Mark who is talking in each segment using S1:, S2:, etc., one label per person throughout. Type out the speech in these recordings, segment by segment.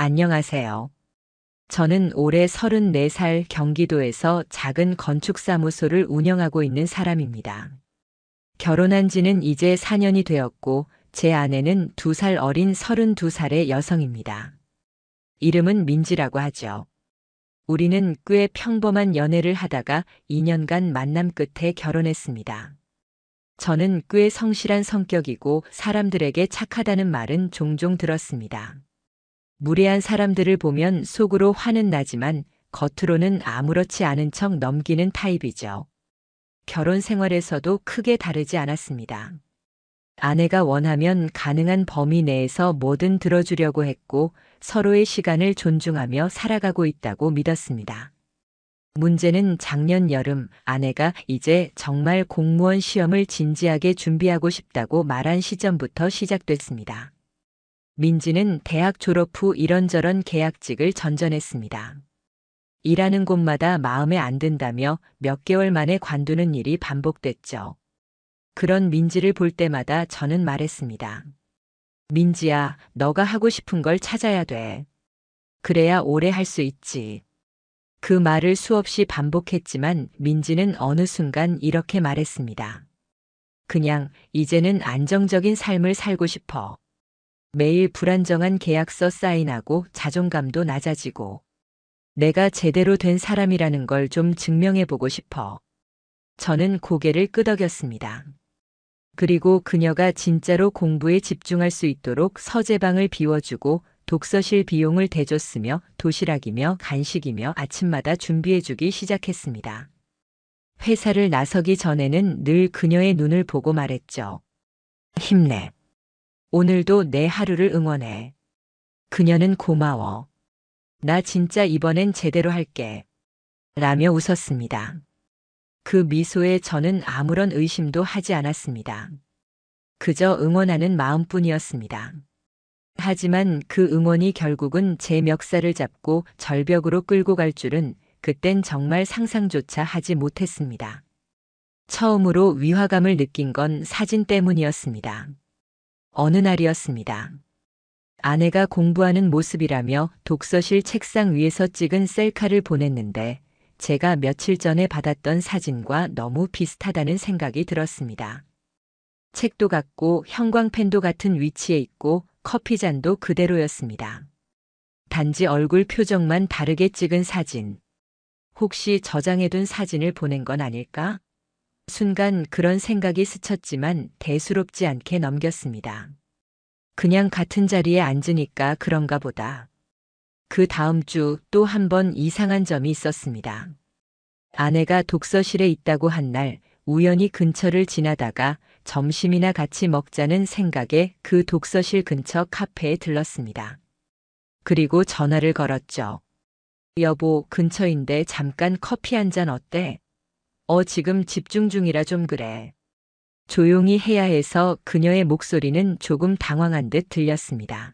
S1: 안녕하세요. 저는 올해 34살 경기도에서 작은 건축사무소를 운영하고 있는 사람입니다. 결혼한 지는 이제 4년이 되었고, 제 아내는 2살 어린 32살의 여성입니다. 이름은 민지라고 하죠. 우리는 꽤 평범한 연애를 하다가 2년간 만남 끝에 결혼했습니다. 저는 꽤 성실한 성격이고 사람들에게 착하다는 말은 종종 들었습니다. 무례한 사람들을 보면 속으로 화는 나지만 겉으로는 아무렇지 않은 척 넘기는 타입이죠. 결혼 생활에서도 크게 다르지 않았습니다. 아내가 원하면 가능한 범위 내에서 뭐든 들어주려고 했고 서로의 시간을 존중하며 살아가고 있다고 믿었습니다. 문제는 작년 여름 아내가 이제 정말 공무원 시험을 진지하게 준비하고 싶다고 말한 시점부터 시작됐습니다. 민지는 대학 졸업 후 이런저런 계약직을 전전했습니다. 일하는 곳마다 마음에 안 든다며 몇 개월 만에 관두는 일이 반복됐죠. 그런 민지를 볼 때마다 저는 말했습니다. 민지야, 너가 하고 싶은 걸 찾아야 돼. 그래야 오래 할 수 있지. 그 말을 수없이 반복했지만 민지는 어느 순간 이렇게 말했습니다. 그냥 이제는 안정적인 삶을 살고 싶어. 매일 불안정한 계약서 사인하고 자존감도 낮아지고 내가 제대로 된 사람이라는 걸 좀 증명해보고 싶어. 저는 고개를 끄덕였습니다. 그리고 그녀가 진짜로 공부에 집중할 수 있도록 서재방을 비워주고 독서실 비용을 대줬으며 도시락이며 간식이며 아침마다 준비해주기 시작했습니다. 회사를 나서기 전에는 늘 그녀의 눈을 보고 말했죠. 힘내. 오늘도 내 하루를 응원해. 그녀는 고마워. 나 진짜 이번엔 제대로 할게. 라며 웃었습니다. 그 미소에 저는 아무런 의심도 하지 않았습니다. 그저 응원하는 마음뿐이었습니다. 하지만 그 응원이 결국은 제 멱살을 잡고 절벽으로 끌고 갈 줄은 그땐 정말 상상조차 하지 못했습니다. 처음으로 위화감을 느낀 건 사진 때문이었습니다. 어느 날이었습니다. 아내가 공부하는 모습이라며 독서실 책상 위에서 찍은 셀카를 보냈는데 제가 며칠 전에 받았던 사진과 너무 비슷하다는 생각이 들었습니다. 책도 같고 형광펜도 같은 위치에 있고 커피잔도 그대로였습니다. 단지 얼굴 표정만 다르게 찍은 사진. 혹시 저장해둔 사진을 보낸 건 아닐까? 순간 그런 생각이 스쳤지만 대수롭지 않게 넘겼습니다. 그냥 같은 자리에 앉으니까 그런가 보다. 그 다음 주 또 한 번 이상한 점이 있었습니다. 아내가 독서실에 있다고 한 날 우연히 근처를 지나다가 점심이나 같이 먹자는 생각에 그 독서실 근처 카페에 들렀습니다. 그리고 전화를 걸었죠. 여보, 근처인데 잠깐 커피 한 잔 어때? 지금 집중 중이라 좀 그래. 조용히 해야 해서 그녀의 목소리는 조금 당황한 듯 들렸습니다.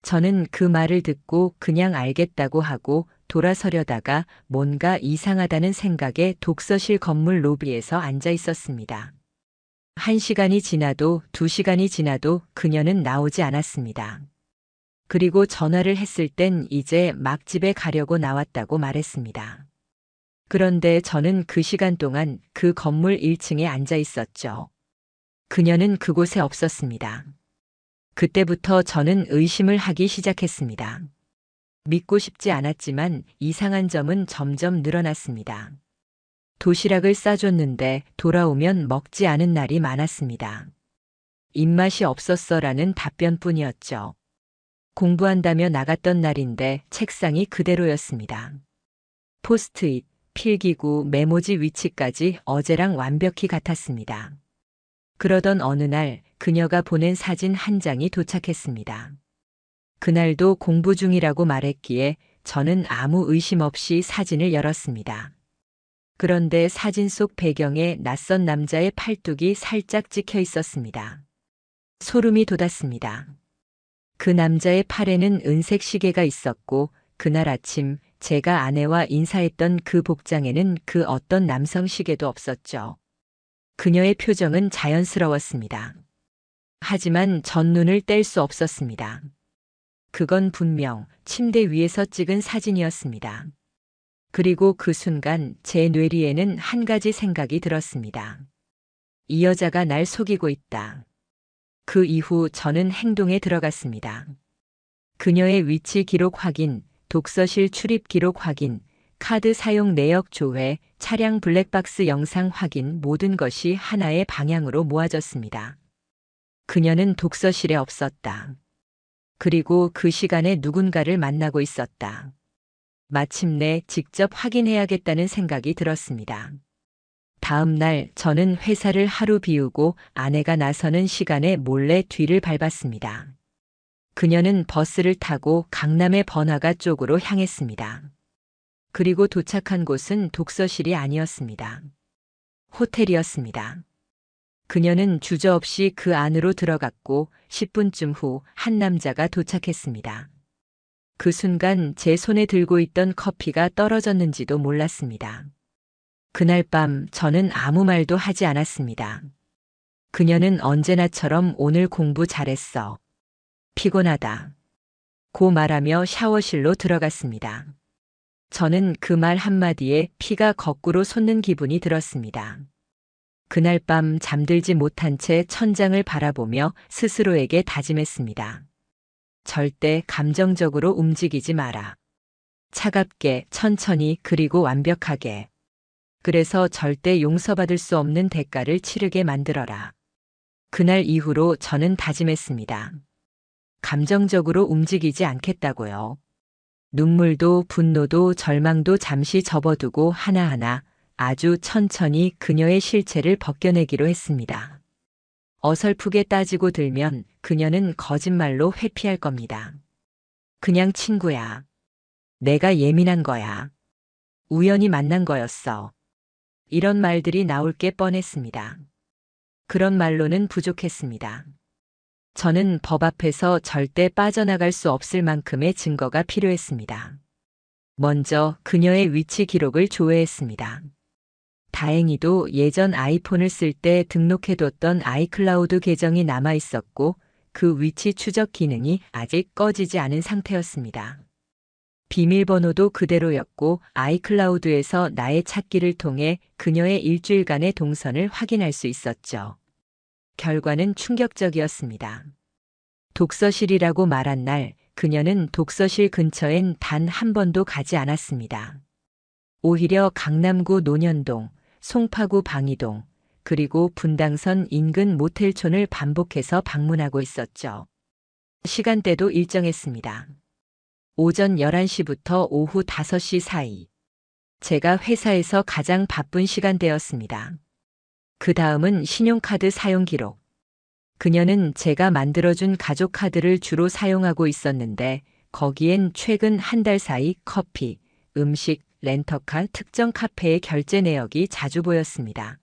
S1: 저는 그 말을 듣고 그냥 알겠다고 하고 돌아서려다가 뭔가 이상하다는 생각에 독서실 건물 로비에서 앉아 있었습니다. 1시간이 지나도 2시간이 지나도 그녀는 나오지 않았습니다. 그리고 전화를 했을 땐 이제 막 집에 가려고 나왔다고 말했습니다. 그런데 저는 그 시간 동안 그 건물 1층에 앉아 있었죠. 그녀는 그곳에 없었습니다. 그때부터 저는 의심을 하기 시작했습니다. 믿고 싶지 않았지만 이상한 점은 점점 늘어났습니다. 도시락을 싸줬는데 돌아오면 먹지 않은 날이 많았습니다. 입맛이 없었어라는 답변뿐이었죠. 공부한다며 나갔던 날인데 책상이 그대로였습니다. 포스트잇, 필기구, 메모지 위치까지 어제랑 완벽히 같았습니다. 그러던 어느 날 그녀가 보낸 사진 한 장이 도착했습니다. 그날도 공부 중이라고 말했기에 저는 아무 의심 없이 사진을 열었습니다. 그런데 사진 속 배경에 낯선 남자의 팔뚝이 살짝 찍혀 있었습니다. 소름이 돋았습니다. 그 남자의 팔에는 은색 시계가 있었고 그날 아침 제가 아내와 인사했던 그 복장에는 그 어떤 남성 시계도 없었죠. 그녀의 표정은 자연스러웠습니다. 하지만 전 눈을 뗄 수 없었습니다. 그건 분명 침대 위에서 찍은 사진이었습니다. 그리고 그 순간 제 뇌리에는 한 가지 생각이 들었습니다. 이 여자가 날 속이고 있다. 그 이후 저는 행동에 들어갔습니다. 그녀의 위치 기록 확인, 독서실 출입 기록 확인, 카드 사용 내역 조회, 차량 블랙박스 영상 확인, 모든 것이 하나의 방향으로 모아졌습니다. 그녀는 독서실에 없었다. 그리고 그 시간에 누군가를 만나고 있었다. 마침내 직접 확인해야겠다는 생각이 들었습니다. 다음 날 저는 회사를 하루 비우고 아내가 나서는 시간에 몰래 뒤를 밟았습니다. 그녀는 버스를 타고 강남의 번화가 쪽으로 향했습니다. 그리고 도착한 곳은 독서실이 아니었습니다. 호텔이었습니다. 그녀는 주저없이 그 안으로 들어갔고 10분쯤 후 한 남자가 도착했습니다. 그 순간 제 손에 들고 있던 커피가 떨어졌는지도 몰랐습니다. 그날 밤 저는 아무 말도 하지 않았습니다. 그녀는 언제나처럼 오늘 공부 잘했어. 피곤하다. 고 말하며 샤워실로 들어갔습니다. 저는 그 말 한마디에 피가 거꾸로 솟는 기분이 들었습니다. 그날 밤 잠들지 못한 채 천장을 바라보며 스스로에게 다짐했습니다. 절대 감정적으로 움직이지 마라. 차갑게, 천천히, 그리고 완벽하게. 그래서 절대 용서받을 수 없는 대가를 치르게 만들어라. 그날 이후로 저는 다짐했습니다. 감정적으로 움직이지 않겠다고요. 눈물도 분노도 절망도 잠시 접어두고 하나하나 아주 천천히 그녀의 실체를 벗겨내기로 했습니다. 어설프게 따지고 들면 그녀는 거짓말로 회피할 겁니다. 그냥 친구야. 내가 예민한 거야. 우연히 만난 거였어. 이런 말들이 나올 게 뻔했습니다. 그런 말로는 부족했습니다. 저는 법 앞에서 절대 빠져나갈 수 없을 만큼의 증거가 필요했습니다. 먼저 그녀의 위치 기록을 조회했습니다. 다행히도 예전 아이폰을 쓸 때 등록해뒀던 아이클라우드 계정이 남아 있었고 그 위치 추적 기능이 아직 꺼지지 않은 상태였습니다. 비밀번호도 그대로였고 아이클라우드에서 나의 찾기를 통해 그녀의 일주일간의 동선을 확인할 수 있었죠. 결과는 충격적이었습니다. 독서실이라고 말한 날 그녀는 독서실 근처엔 단 한 번도 가지 않았습니다. 오히려 강남구 논현동, 송파구 방이동, 그리고 분당선 인근 모텔촌을 반복해서 방문하고 있었죠. 시간대도 일정했습니다. 오전 11시부터 오후 5시 사이. 제가 회사에서 가장 바쁜 시간대였습니다. 그 다음은 신용카드 사용 기록. 그녀는 제가 만들어준 가족카드를 주로 사용하고 있었는데 거기엔 최근 한 달 사이 커피, 음식, 렌터카, 특정 카페의 결제 내역이 자주 보였습니다.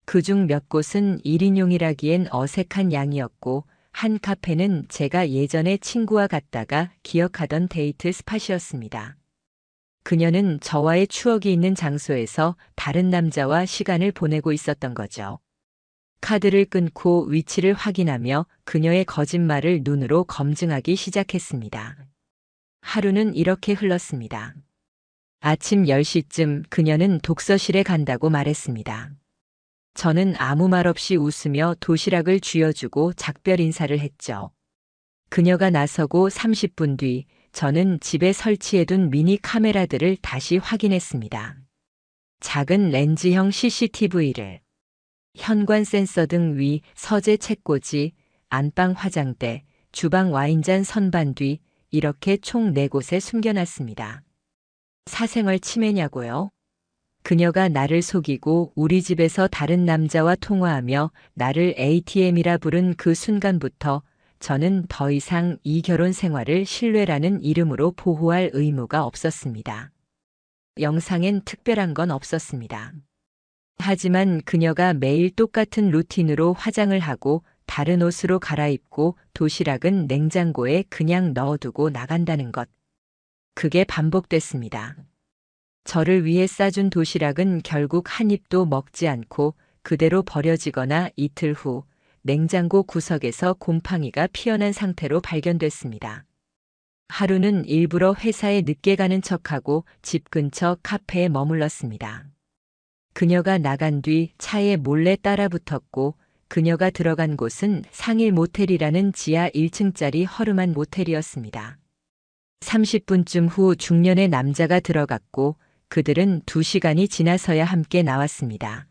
S1: 그중 몇 곳은 1인용이라기엔 어색한 양이었고 한 카페는 제가 예전에 친구와 갔다가 기억하던 데이트 스팟이었습니다. 그녀는 저와의 추억이 있는 장소에서 다른 남자와 시간을 보내고 있었던 거죠. 카드를 끊고 위치를 확인하며 그녀의 거짓말을 눈으로 검증하기 시작했습니다. 하루는 이렇게 흘렀습니다. 아침 10시쯤 그녀는 독서실에 간다고 말했습니다. 저는 아무 말 없이 웃으며 도시락을 쥐어주고 작별 인사를 했죠. 그녀가 나서고 30분 뒤 저는 집에 설치해둔 미니 카메라들을 다시 확인했습니다. 작은 렌즈형 CCTV를, 현관 센서 등 위, 서재 책꽂이, 안방 화장대, 주방 와인잔 선반 뒤 이렇게 총 4곳에 숨겨놨습니다. 사생활 침해냐고요? 그녀가 나를 속이고 우리 집에서 다른 남자와 통화하며 나를 ATM이라 부른 그 순간부터 저는 더 이상 이 결혼 생활을 신뢰라는 이름으로 보호할 의무가 없었습니다. 영상엔 특별한 건 없었습니다. 하지만 그녀가 매일 똑같은 루틴으로 화장을 하고 다른 옷으로 갈아입고 도시락은 냉장고에 그냥 넣어두고 나간다는 것. 그게 반복됐습니다. 저를 위해 싸준 도시락은 결국 한 입도 먹지 않고 그대로 버려지거나 이틀 후 냉장고 구석에서 곰팡이가 피어난 상태로 발견됐습니다. 하루는 일부러 회사에 늦게 가는 척하고 집 근처 카페에 머물렀습니다. 그녀가 나간 뒤 차에 몰래 따라 붙었고 그녀가 들어간 곳은 상일 모텔이라는 지하 1층짜리 허름한 모텔이었습니다. 30분쯤 후 중년의 남자가 들어갔고 그들은 2시간이 지나서야 함께 나왔습니다.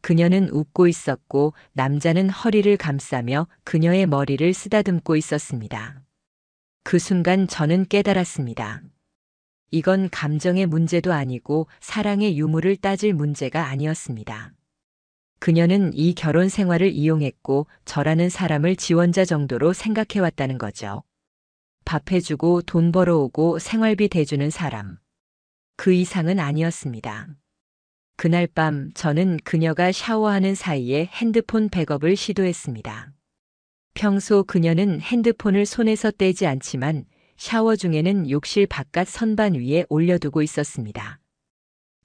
S1: 그녀는 웃고 있었고 남자는 허리를 감싸며 그녀의 머리를 쓰다듬고 있었습니다. 그 순간 저는 깨달았습니다. 이건 감정의 문제도 아니고 사랑의 유무를 따질 문제가 아니었습니다. 그녀는 이 결혼 생활을 이용했고 저라는 사람을 지원자 정도로 생각해왔다는 거죠. 밥 해주고 돈 벌어오고 생활비 대주는 사람. 그 이상은 아니었습니다. 그날 밤 저는 그녀가 샤워하는 사이에 핸드폰 백업을 시도했습니다. 평소 그녀는 핸드폰을 손에서 떼지 않지만 샤워 중에는 욕실 바깥 선반 위에 올려두고 있었습니다.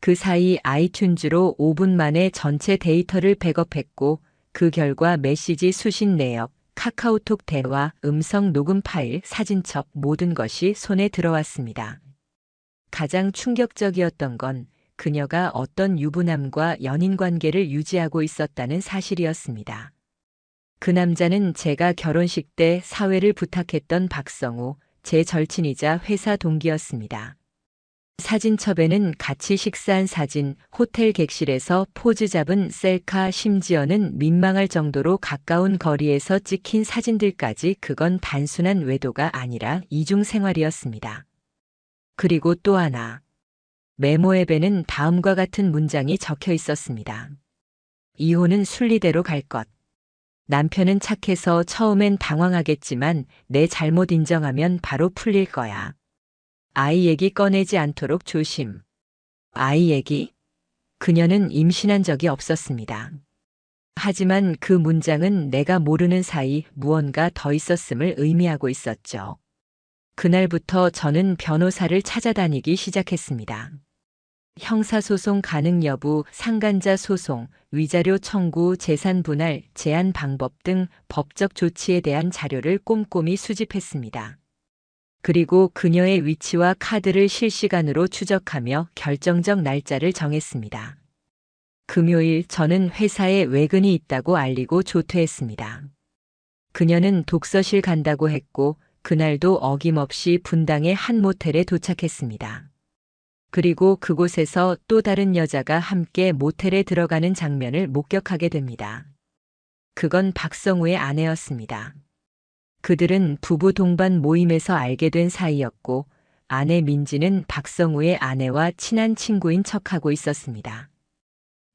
S1: 그 사이 아이튠즈로 5분 만에 전체 데이터를 백업했고 그 결과 메시지 수신 내역, 카카오톡 대화, 음성 녹음 파일, 사진첩 모든 것이 손에 들어왔습니다. 가장 충격적이었던 건 그녀가 어떤 유부남과 연인 관계를 유지하고 있었다는 사실이었습니다. 그 남자는 제가 결혼식 때 사회를 부탁했던 박성우, 제 절친이자 회사 동기였습니다. 사진첩에는 같이 식사한 사진, 호텔 객실에서 포즈 잡은 셀카, 심지어는 민망할 정도로 가까운 거리에서 찍힌 사진들까지. 그건 단순한 외도가 아니라 이중생활이었습니다. 그리고 또 하나. 메모 앱에는 다음과 같은 문장이 적혀 있었습니다. 이혼은 순리대로 갈 것. 남편은 착해서 처음엔 당황하겠지만 내 잘못 인정하면 바로 풀릴 거야. 아이 얘기 꺼내지 않도록 조심. 아이 얘기? 그녀는 임신한 적이 없었습니다. 하지만 그 문장은 내가 모르는 사이 무언가 더 있었음을 의미하고 있었죠. 그날부터 저는 변호사를 찾아다니기 시작했습니다. 형사소송 가능 여부, 상간자 소송, 위자료 청구, 재산 분할, 제한 방법 등 법적 조치에 대한 자료를 꼼꼼히 수집했습니다. 그리고 그녀의 위치와 카드를 실시간으로 추적하며 결정적 날짜를 정했습니다. 금요일 저는 회사에 외근이 있다고 알리고 조퇴했습니다. 그녀는 독서실 간다고 했고 그날도 어김없이 분당의 한 모텔에 도착했습니다. 그리고 그곳에서 또 다른 여자가 함께 모텔에 들어가는 장면을 목격하게 됩니다. 그건 박성우의 아내였습니다. 그들은 부부 동반 모임에서 알게 된 사이였고 아내 민지는 박성우의 아내와 친한 친구인 척하고 있었습니다.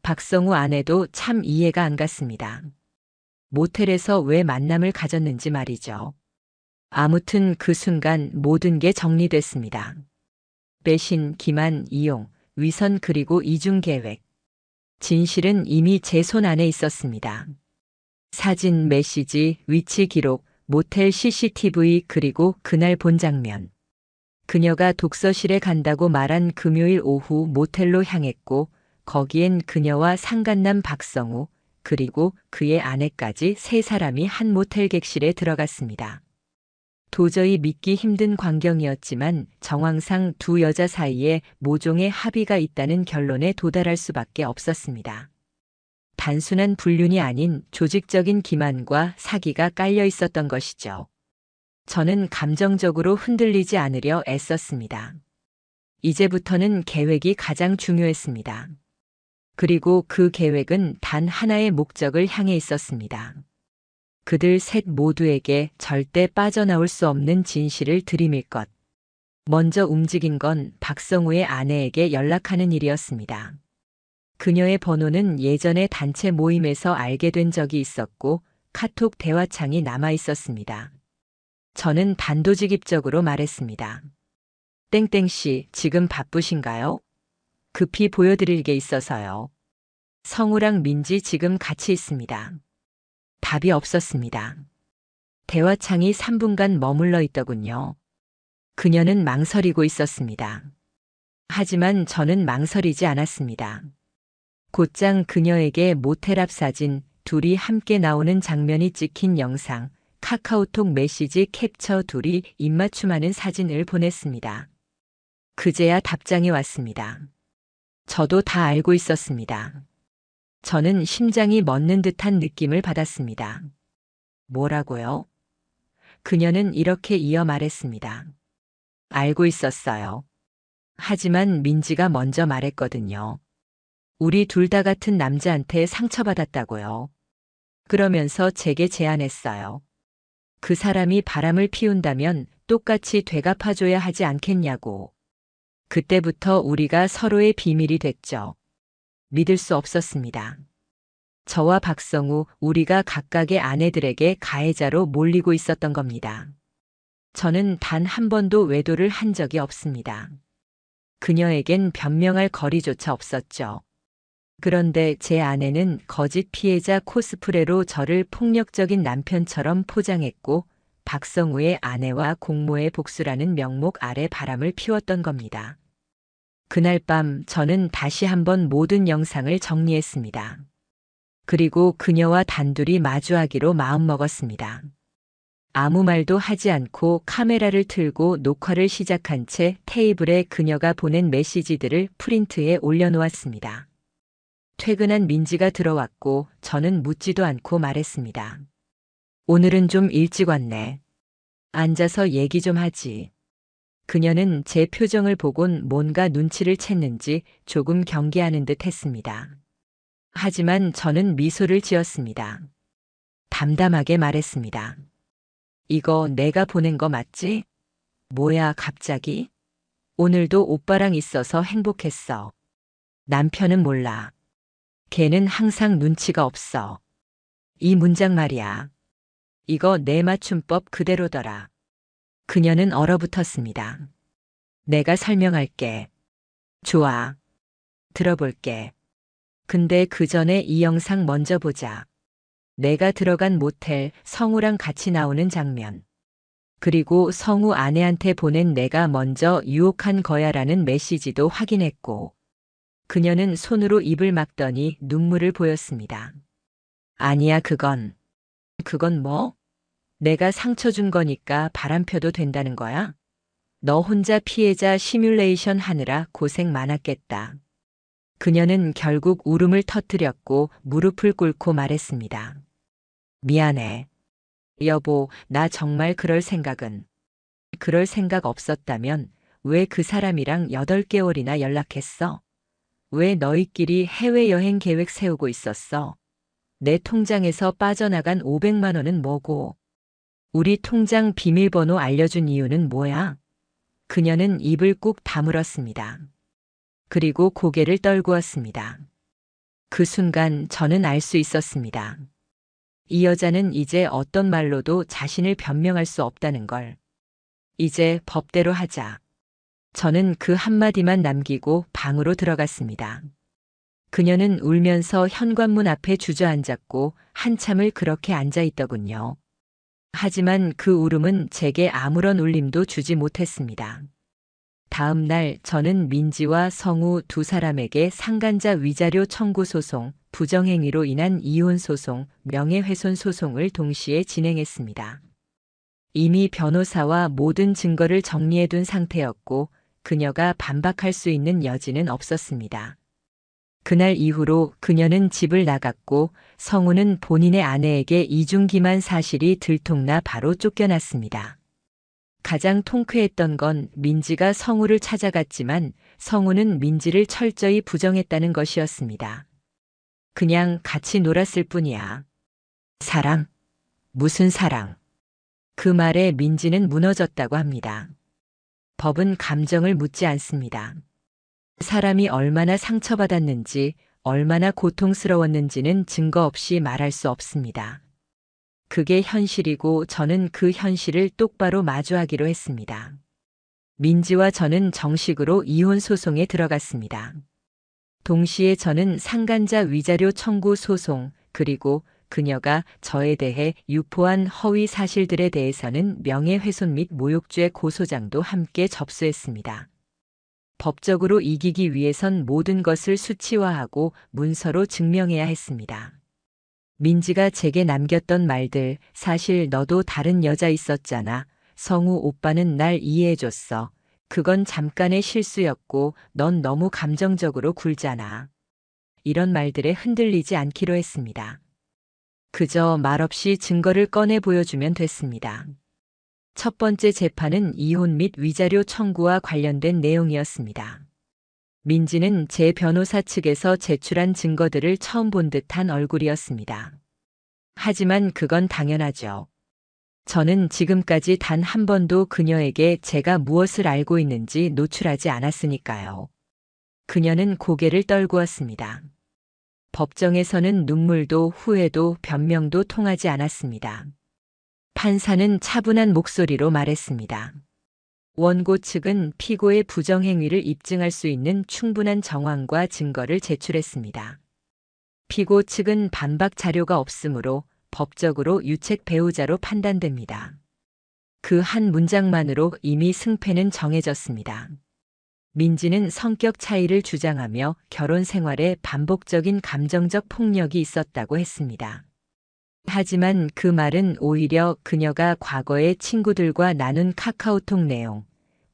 S1: 박성우 아내도 참 이해가 안 갔습니다. 모텔에서 왜 만남을 가졌는지 말이죠. 아무튼 그 순간 모든 게 정리됐습니다. 배신, 기만, 이용, 위선 그리고 이중 계획. 진실은 이미 제 손 안에 있었습니다. 사진, 메시지, 위치 기록, 모텔 CCTV 그리고 그날 본 장면. 그녀가 독서실에 간다고 말한 금요일 오후 모텔로 향했고 거기엔 그녀와 상간남 박성우 그리고 그의 아내까지 3사람이 한 모텔 객실에 들어갔습니다. 도저히 믿기 힘든 광경이었지만 정황상 두 여자 사이에 모종의 합의가 있다는 결론에 도달할 수밖에 없었습니다. 단순한 불륜이 아닌 조직적인 기만과 사기가 깔려 있었던 것이죠. 저는 감정적으로 흔들리지 않으려 애썼습니다. 이제부터는 계획이 가장 중요했습니다. 그리고 그 계획은 단 하나의 목적을 향해 있었습니다. 그들 셋 모두에게 절대 빠져나올 수 없는 진실을 들이밀 것. 먼저 움직인 건 박성우의 아내에게 연락하는 일이었습니다. 그녀의 번호는 예전에 단체 모임에서 알게 된 적이 있었고 카톡 대화창이 남아 있었습니다. 저는 단도직입적으로 말했습니다. 땡땡씨, 지금 바쁘신가요? 급히 보여드릴 게 있어서요. 성우랑 민지 지금 같이 있습니다. 답이 없었습니다. 대화창이 3분간 머물러 있더군요. 그녀는 망설이고 있었습니다. 하지만 저는 망설이지 않았습니다. 곧장 그녀에게 모텔 앞 사진, 둘이 함께 나오는 장면이 찍힌 영상, 카카오톡 메시지 캡처 둘이 입맞춤하는 사진을 보냈습니다. 그제야 답장이 왔습니다. 저도 다 알고 있었습니다. 저는 심장이 멎는 듯한 느낌을 받았습니다. 뭐라고요? 그녀는 이렇게 이어 말했습니다. 알고 있었어요. 하지만 민지가 먼저 말했거든요. 우리 둘 다 같은 남자한테 상처받았다고요. 그러면서 제게 제안했어요. 그 사람이 바람을 피운다면 똑같이 되갚아줘야 하지 않겠냐고. 그때부터 우리가 서로의 비밀이 됐죠. 믿을 수 없었습니다. 저와 박성우, 우리가 각각의 아내들에게 가해자로 몰리고 있었던 겁니다. 저는 단 한 번도 외도를 한 적이 없습니다. 그녀에겐 변명할 거리조차 없었죠. 그런데 제 아내는 거짓 피해자 코스프레로 저를 폭력적인 남편처럼 포장했고 박성우의 아내와 공모의 복수라는 명목 아래 바람을 피웠던 겁니다. 그날 밤 저는 다시 한번 모든 영상을 정리했습니다. 그리고 그녀와 단둘이 마주하기로 마음먹었습니다. 아무 말도 하지 않고 카메라를 틀고 녹화를 시작한 채 테이블에 그녀가 보낸 메시지들을 프린트에 올려놓았습니다. 퇴근한 민지가 들어왔고 저는 묻지도 않고 말했습니다. 오늘은 좀 일찍 왔네. 앉아서 얘기 좀 하지. 그녀는 제 표정을 보곤 뭔가 눈치를 챘는지 조금 경계하는 듯 했습니다. 하지만 저는 미소를 지었습니다. 담담하게 말했습니다. 이거 내가 보낸 거 맞지? 뭐야, 갑자기? 오늘도 오빠랑 있어서 행복했어. 남편은 몰라. 걔는 항상 눈치가 없어. 이 문장 말이야. 이거 내 맞춤법 그대로더라. 그녀는 얼어붙었습니다. 내가 설명할게. 좋아. 들어볼게. 근데 그 전에 이 영상 먼저 보자. 내가 들어간 모텔, 성우랑 같이 나오는 장면. 그리고 성우 아내한테 보낸 내가 먼저 유혹한 거야라는 메시지도 확인했고. 그녀는 손으로 입을 막더니 눈물을 보였습니다. 아니야, 그건 뭐? 내가 상처 준 거니까 바람펴도 된다는 거야? 너 혼자 피해자 시뮬레이션 하느라 고생 많았겠다. 그녀는 결국 울음을 터뜨렸고 무릎을 꿇고 말했습니다. 미안해. 여보, 나 정말 그럴 생각 없었다면 왜 그 사람이랑 8개월이나 연락했어? 왜 너희끼리 해외여행 계획 세우고 있었어? 내 통장에서 빠져나간 500만 원은 뭐고? 우리 통장 비밀번호 알려준 이유는 뭐야? 그녀는 입을 꾹 다물었습니다. 그리고 고개를 떨구었습니다. 그 순간 저는 알 수 있었습니다. 이 여자는 이제 어떤 말로도 자신을 변명할 수 없다는 걸. 이제 법대로 하자. 저는 그 한마디만 남기고 방으로 들어갔습니다. 그녀는 울면서 현관문 앞에 주저앉았고 한참을 그렇게 앉아 있더군요. 하지만 그 울음은 제게 아무런 울림도 주지 못했습니다. 다음 날 저는 민지와 성우 두 사람에게 상간자 위자료 청구 소송, 부정행위로 인한 이혼 소송, 명예훼손 소송을 동시에 진행했습니다. 이미 변호사와 모든 증거를 정리해둔 상태였고 그녀가 반박할 수 있는 여지는 없었습니다. 그날 이후로 그녀는 집을 나갔고 성우는 본인의 아내에게 이중기만 사실이 들통나 바로 쫓겨났습니다. 가장 통쾌했던 건 민지가 성우를 찾아갔지만 성우는 민지를 철저히 부정했다는 것이었습니다. 그냥 같이 놀았을 뿐이야. 사랑? 무슨 사랑? 그 말에 민지는 무너졌다고 합니다. 법은 감정을 묻지 않습니다. 사람이 얼마나 상처받았는지, 얼마나 고통스러웠는지는 증거 없이 말할 수 없습니다. 그게 현실이고 저는 그 현실을 똑바로 마주하기로 했습니다. 민지와 저는 정식으로 이혼 소송에 들어갔습니다. 동시에 저는 상간자 위자료 청구 소송, 그리고 그녀가 저에 대해 유포한 허위 사실들에 대해서는 명예훼손 및 모욕죄 고소장도 함께 접수했습니다. 법적으로 이기기 위해선 모든 것을 수치화하고 문서로 증명해야 했습니다. 민지가 제게 남겼던 말들, 사실 너도 다른 여자 있었잖아. 성우 오빠는 날 이해해줬어. 그건 잠깐의 실수였고 넌 너무 감정적으로 굴잖아. 이런 말들에 흔들리지 않기로 했습니다. 그저 말없이 증거를 꺼내 보여주면 됐습니다. 첫 번째 재판은 이혼 및 위자료 청구와 관련된 내용이었습니다. 민지는 제 변호사 측에서 제출한 증거들을 처음 본 듯한 얼굴이었습니다. 하지만 그건 당연하죠. 저는 지금까지 단 한 번도 그녀에게 제가 무엇을 알고 있는지 노출하지 않았으니까요. 그녀는 고개를 떨구었습니다. 법정에서는 눈물도 후회도 변명도 통하지 않았습니다. 판사는 차분한 목소리로 말했습니다. 원고 측은 피고의 부정행위를 입증할 수 있는 충분한 정황과 증거를 제출했습니다. 피고 측은 반박 자료가 없으므로 법적으로 유책 배우자로 판단됩니다. 그 한 문장만으로 이미 승패는 정해졌습니다. 민지는 성격 차이를 주장하며 결혼 생활에 반복적인 감정적 폭력이 있었다고 했습니다. 하지만 그 말은 오히려 그녀가 과거에 친구들과 나눈 카카오톡 내용,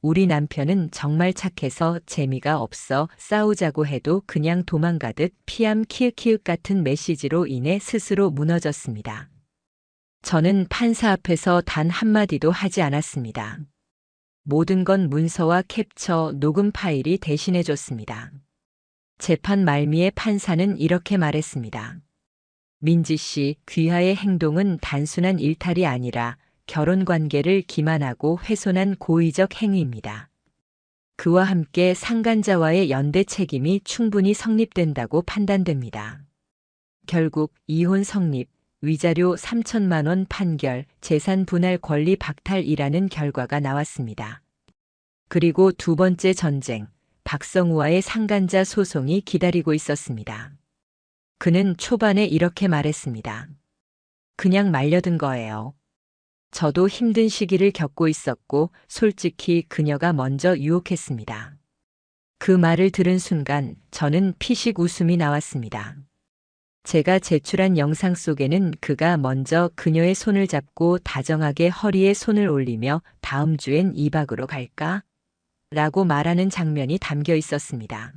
S1: 우리 남편은 정말 착해서 재미가 없어 싸우자고 해도 그냥 도망가듯 피암 키읔키읔 같은 메시지로 인해 스스로 무너졌습니다. 저는 판사 앞에서 단 한마디도 하지 않았습니다. 모든 건 문서와 캡처, 녹음 파일이 대신해줬습니다. 재판 말미에 판사는 이렇게 말했습니다. 민지 씨, 귀하의 행동은 단순한 일탈이 아니라 결혼 관계를 기만하고 훼손한 고의적 행위입니다. 그와 함께 상간자와의 연대 책임이 충분히 성립된다고 판단됩니다. 결국 이혼 성립, 위자료 3천만 원 판결, 재산 분할 권리 박탈이라는 결과가 나왔습니다. 그리고 두 번째 전쟁, 박성우와의 상간자 소송이 기다리고 있었습니다. 그는 초반에 이렇게 말했습니다. 그냥 말려든 거예요. 저도 힘든 시기를 겪고 있었고 솔직히 그녀가 먼저 유혹했습니다. 그 말을 들은 순간 저는 피식 웃음이 나왔습니다. 제가 제출한 영상 속에는 그가 먼저 그녀의 손을 잡고 다정하게 허리에 손을 올리며 다음 주엔 2박으로 갈까? 라고 말하는 장면이 담겨 있었습니다.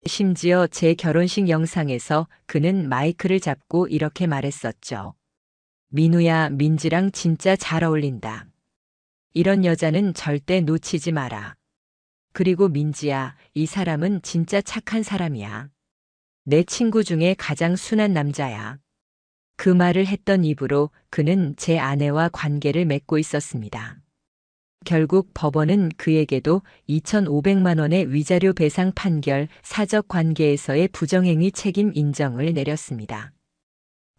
S1: 심지어 제 결혼식 영상에서 그는 마이크를 잡고 이렇게 말했었죠. 민우야, 민지랑 진짜 잘 어울린다. 이런 여자는 절대 놓치지 마라. 그리고 민지야, 이 사람은 진짜 착한 사람이야. 내 친구 중에 가장 순한 남자야. 그 말을 했던 입으로 그는 제 아내와 관계를 맺고 있었습니다. 결국 법원은 그에게도 2,500만 원의 위자료 배상 판결, 사적 관계에서의 부정행위 책임 인정을 내렸습니다.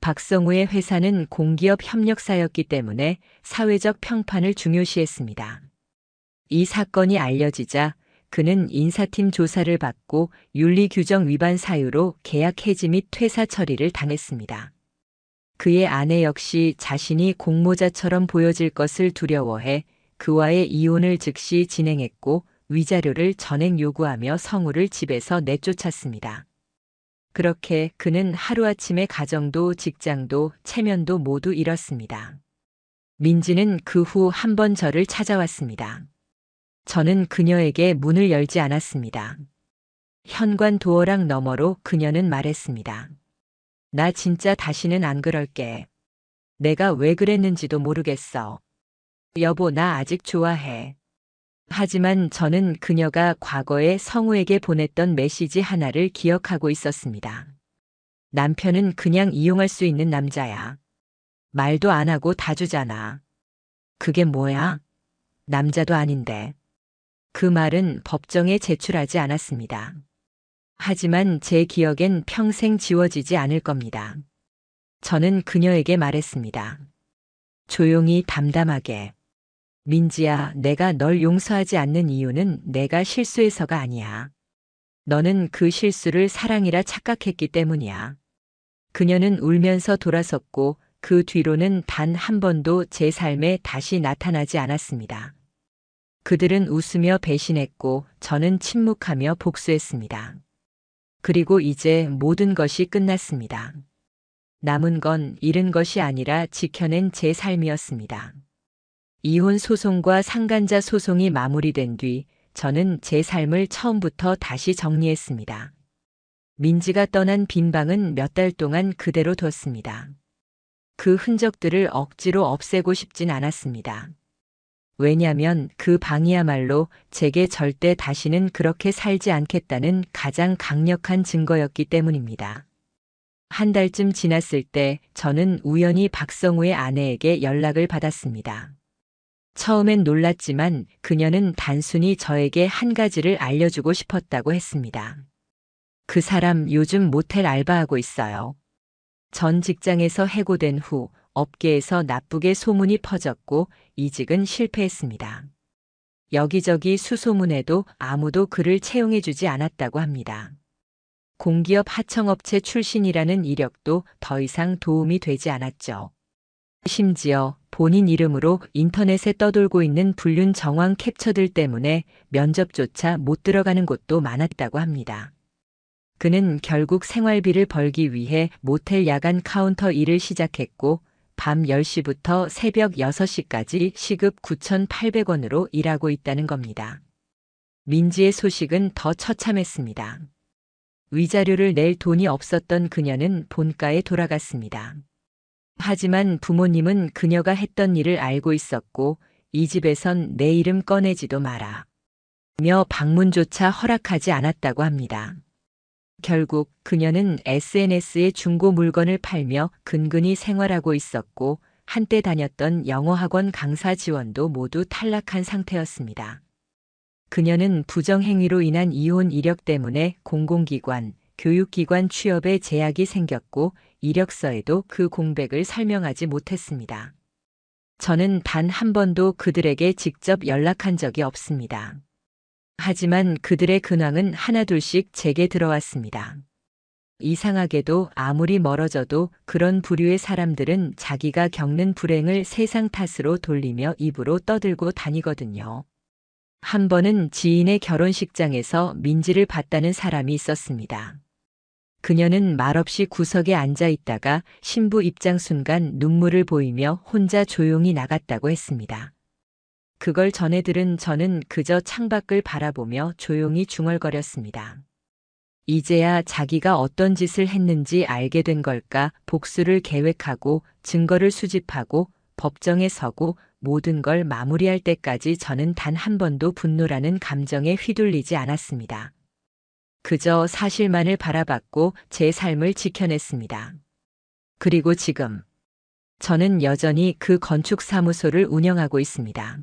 S1: 박성우의 회사는 공기업 협력사였기 때문에 사회적 평판을 중요시했습니다. 이 사건이 알려지자 그는 인사팀 조사를 받고 윤리규정 위반 사유로 계약 해지 및 퇴사 처리를 당했습니다. 그의 아내 역시 자신이 공모자처럼 보여질 것을 두려워해 그와의 이혼을 즉시 진행했고 위자료를 전액 요구하며 성우를 집에서 내쫓았습니다. 그렇게 그는 하루아침에 가정도 직장도 체면도 모두 잃었습니다. 민지는 그 후 한 번 저를 찾아왔습니다. 저는 그녀에게 문을 열지 않았습니다. 현관 도어락 너머로 그녀는 말했습니다. 나 진짜 다시는 안 그럴게. 내가 왜 그랬는지도 모르겠어. 여보, 나 아직 좋아해. 하지만 저는 그녀가 과거에 성우에게 보냈던 메시지 하나를 기억하고 있었습니다. 남편은 그냥 이용할 수 있는 남자야. 말도 안 하고 다 주잖아. 그게 뭐야? 남자도 아닌데. 그 말은 법정에 제출하지 않았습니다. 하지만 제 기억엔 평생 지워지지 않을 겁니다. 저는 그녀에게 말했습니다. 조용히 담담하게. 민지야, 내가 널 용서하지 않는 이유는 내가 실수해서가 아니야. 너는 그 실수를 사랑이라 착각했기 때문이야. 그녀는 울면서 돌아섰고 그 뒤로는 단 한 번도 제 삶에 다시 나타나지 않았습니다. 그들은 웃으며 배신했고 저는 침묵하며 복수했습니다. 그리고 이제 모든 것이 끝났습니다. 남은 건 잃은 것이 아니라 지켜낸 제 삶이었습니다. 이혼 소송과 상간자 소송이 마무리된 뒤 저는 제 삶을 처음부터 다시 정리했습니다. 민지가 떠난 빈 방은 몇 달 동안 그대로 뒀습니다. 그 흔적들을 억지로 없애고 싶진 않았습니다. 왜냐면 그 방이야말로 제게 절대 다시는 그렇게 살지 않겠다는 가장 강력한 증거였기 때문입니다. 한 달쯤 지났을 때 저는 우연히 박성우의 아내에게 연락을 받았습니다. 처음엔 놀랐지만 그녀는 단순히 저에게 한 가지를 알려주고 싶었다고 했습니다. 그 사람 요즘 모텔 알바하고 있어요. 전 직장에서 해고된 후 업계에서 나쁘게 소문이 퍼졌고 이직은 실패했습니다. 여기저기 수소문해도 아무도 그를 채용해주지 않았다고 합니다. 공기업 하청업체 출신이라는 이력도 더 이상 도움이 되지 않았죠. 심지어 본인 이름으로 인터넷에 떠돌고 있는 불륜 정황 캡처들 때문에 면접조차 못 들어가는 곳도 많았다고 합니다. 그는 결국 생활비를 벌기 위해 모텔 야간 카운터 일을 시작했고 밤 10시부터 새벽 6시까지 시급 9,800원으로 일하고 있다는 겁니다. 민지의 소식은 더 처참했습니다. 위자료를 낼 돈이 없었던 그녀는 본가에 돌아갔습니다. 하지만 부모님은 그녀가 했던 일을 알고 있었고 이 집에선 내 이름 꺼내지도 마라 며 방문조차 허락하지 않았다고 합니다. 결국 그녀는 SNS에 중고 물건을 팔며 근근히 생활하고 있었고 한때 다녔던 영어학원 강사 지원도 모두 탈락한 상태였습니다. 그녀는 부정행위로 인한 이혼 이력 때문에 공공기관, 교육기관 취업에 제약이 생겼고 이력서에도 그 공백을 설명하지 못했습니다. 저는 단 한 번도 그들에게 직접 연락한 적이 없습니다. 하지만 그들의 근황은 하나둘씩 제게 들어왔습니다. 이상하게도 아무리 멀어져도 그런 부류의 사람들은 자기가 겪는 불행을 세상 탓으로 돌리며 입으로 떠들고 다니거든요. 한 번은 지인의 결혼식장에서 민지를 봤다는 사람이 있었습니다. 그녀는 말없이 구석에 앉아 있다가 신부 입장 순간 눈물을 보이며 혼자 조용히 나갔다고 했습니다. 그걸 전해 들은 저는 그저 창밖을 바라보며 조용히 중얼거렸습니다. 이제야 자기가 어떤 짓을 했는지 알게 된 걸까 복수를 계획하고 증거를 수집하고 법정에 서고 모든 걸 마무리할 때까지 저는 단 한 번도 분노라는 감정에 휘둘리지 않았습니다. 그저 사실만을 바라봤고 제 삶을 지켜냈습니다. 그리고 지금 저는 여전히 그 건축사무소를 운영하고 있습니다.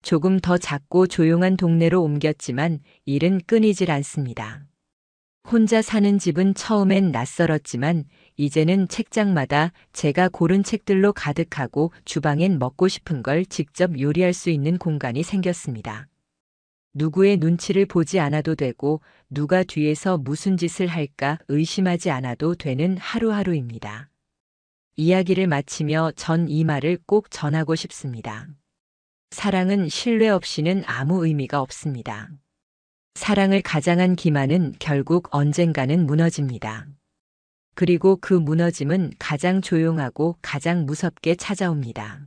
S1: 조금 더 작고 조용한 동네로 옮겼지만 일은 끊이질 않습니다. 혼자 사는 집은 처음엔 낯설었지만 이제는 책장마다 제가 고른 책들로 가득하고 주방엔 먹고 싶은 걸 직접 요리할 수 있는 공간이 생겼습니다. 누구의 눈치를 보지 않아도 되고 누가 뒤에서 무슨 짓을 할까 의심하지 않아도 되는 하루하루입니다. 이야기를 마치며 전 이 말을 꼭 전하고 싶습니다. 사랑은 신뢰 없이는 아무 의미가 없습니다. 사랑을 가장한 기만은 결국 언젠가는 무너집니다. 그리고 그 무너짐은 가장 조용하고 가장 무섭게 찾아옵니다.